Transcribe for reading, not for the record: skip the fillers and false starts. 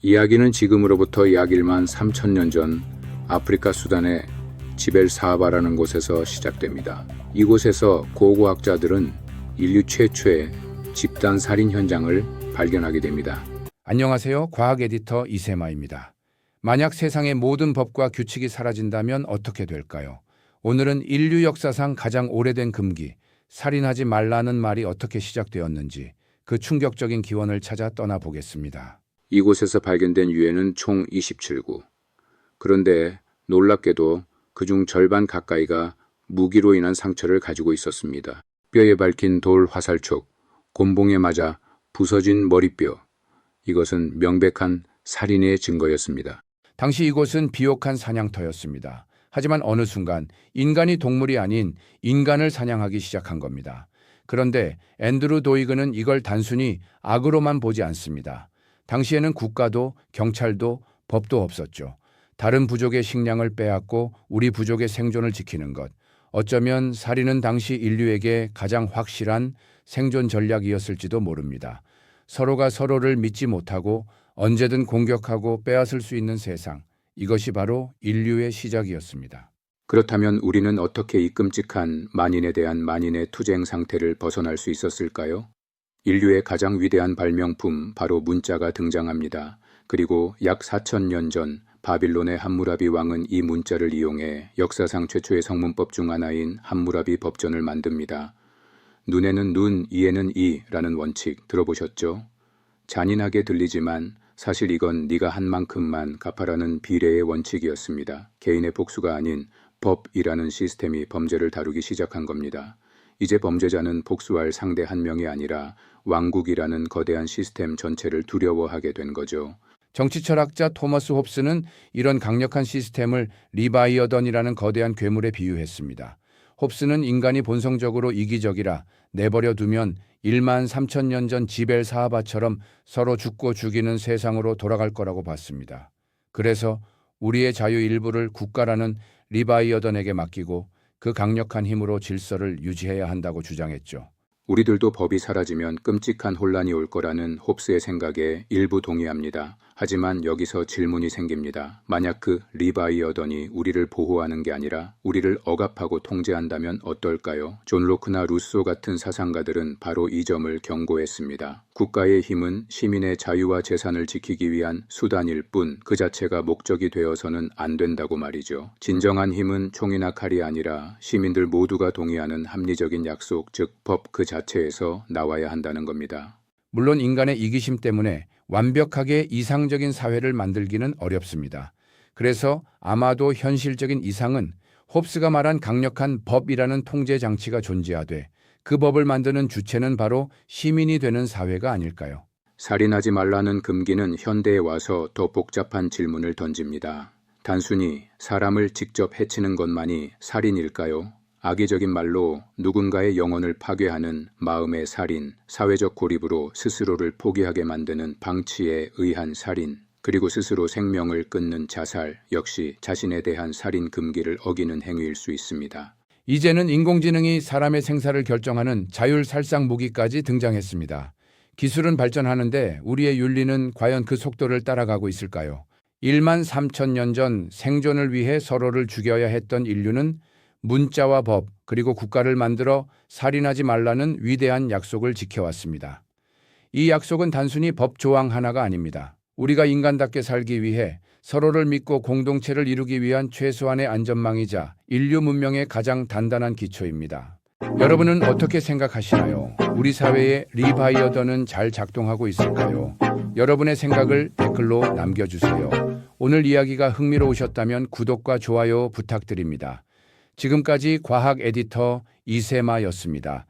이야기는 지금으로부터 약 1만 3천 년 전 아프리카 수단의 지벨 사하바라는 곳에서 시작됩니다. 이곳에서 고고학자들은 인류 최초의 집단 살인 현장을 발견하게 됩니다. 안녕하세요. 과학 에디터 이세마입니다. 만약 세상의 모든 법과 규칙이 사라진다면 어떻게 될까요? 오늘은 인류 역사상 가장 오래된 금기, 살인하지 말라는 말이 어떻게 시작되었는지 그 충격적인 기원을 찾아 떠나보겠습니다. 이곳에서 발견된 유해는 총 27구. 그런데 놀랍게도 그중 절반 가까이가 무기로 인한 상처를 가지고 있었습니다. 뼈에 박힌 돌 화살촉, 곤봉에 맞아 부서진 머리뼈. 이것은 명백한 살인의 증거였습니다. 당시 이곳은 비옥한 사냥터였습니다. 하지만 어느 순간 인간이 동물이 아닌 인간을 사냥하기 시작한 겁니다. 그런데 앤드루 도이그는 이걸 단순히 악으로만 보지 않습니다. 당시에는 국가도 경찰도 법도 없었죠. 다른 부족의 식량을 빼앗고 우리 부족의 생존을 지키는 것. 어쩌면 살인은 당시 인류에게 가장 확실한 생존 전략이었을지도 모릅니다. 서로가 서로를 믿지 못하고 언제든 공격하고 빼앗을 수 있는 세상. 이것이 바로 인류의 시작이었습니다. 그렇다면 우리는 어떻게 이 끔찍한 만인에 대한 만인의 투쟁 상태를 벗어날 수 있었을까요? 인류의 가장 위대한 발명품 바로 문자가 등장합니다. 그리고 약 4,000년 전 바빌론의 함무라비 왕은 이 문자를 이용해 역사상 최초의 성문법 중 하나인 함무라비 법전을 만듭니다. 눈에는 눈, 이에는 이라는 원칙 들어보셨죠? 잔인하게 들리지만 사실 이건 네가 한 만큼만 갚아라는 비례의 원칙이었습니다. 개인의 복수가 아닌 법이라는 시스템이 범죄를 다루기 시작한 겁니다. 이제 범죄자는 복수할 상대 한 명이 아니라 왕국이라는 거대한 시스템 전체를 두려워하게 된 거죠. 정치 철학자 토머스 홉스는 이런 강력한 시스템을 리바이어던이라는 거대한 괴물에 비유했습니다. 홉스는 인간이 본성적으로 이기적이라 내버려 두면 1만 3천 년 전 지벨 사하바처럼 서로 죽고 죽이는 세상으로 돌아갈 거라고 봤습니다. 그래서 우리의 자유 일부를 국가라는 리바이어던에게 맡기고 그 강력한 힘으로 질서를 유지해야 한다고 주장했죠. 우리들도 법이 사라지면 끔찍한 혼란이 올 거라는 홉스의 생각에 일부 동의합니다. 하지만 여기서 질문이 생깁니다. 만약 그 리바이어던이 우리를 보호하는 게 아니라 우리를 억압하고 통제한다면 어떨까요? 존 로크나 루소 같은 사상가들은 바로 이 점을 경고했습니다. 국가의 힘은 시민의 자유와 재산을 지키기 위한 수단일 뿐 그 자체가 목적이 되어서는 안 된다고 말이죠. 진정한 힘은 총이나 칼이 아니라 시민들 모두가 동의하는 합리적인 약속, 즉 법 그 자체에서 나와야 한다는 겁니다. 물론 인간의 이기심 때문에 완벽하게 이상적인 사회를 만들기는 어렵습니다. 그래서 아마도 현실적인 이상은 홉스가 말한 강력한 법이라는 통제 장치가 존재하되 그 법을 만드는 주체는 바로 시민이 되는 사회가 아닐까요? 살인하지 말라는 금기는 현대에 와서 더 복잡한 질문을 던집니다. 단순히 사람을 직접 해치는 것만이 살인일까요? 악의적인 말로 누군가의 영혼을 파괴하는 마음의 살인, 사회적 고립으로 스스로를 포기하게 만드는 방치에 의한 살인, 그리고 스스로 생명을 끊는 자살 역시 자신에 대한 살인 금기를 어기는 행위일 수 있습니다. 이제는 인공지능이 사람의 생사를 결정하는 자율살상 무기까지 등장했습니다. 기술은 발전하는데 우리의 윤리는 과연 그 속도를 따라가고 있을까요? 1만 3천 년 전 생존을 위해 서로를 죽여야 했던 인류는 문자와 법 그리고 국가를 만들어 살인하지 말라는 위대한 약속을 지켜왔습니다. 이 약속은 단순히 법 조항 하나가 아닙니다. 우리가 인간답게 살기 위해 서로를 믿고 공동체를 이루기 위한 최소한의 안전망이자 인류 문명의 가장 단단한 기초입니다. 여러분은 어떻게 생각하시나요? 우리 사회의 리바이어던은 잘 작동하고 있을까요? 여러분의 생각을 댓글로 남겨주세요. 오늘 이야기가 흥미로우셨다면 구독과 좋아요 부탁드립니다. 지금까지 과학 에디터 이세마였습니다.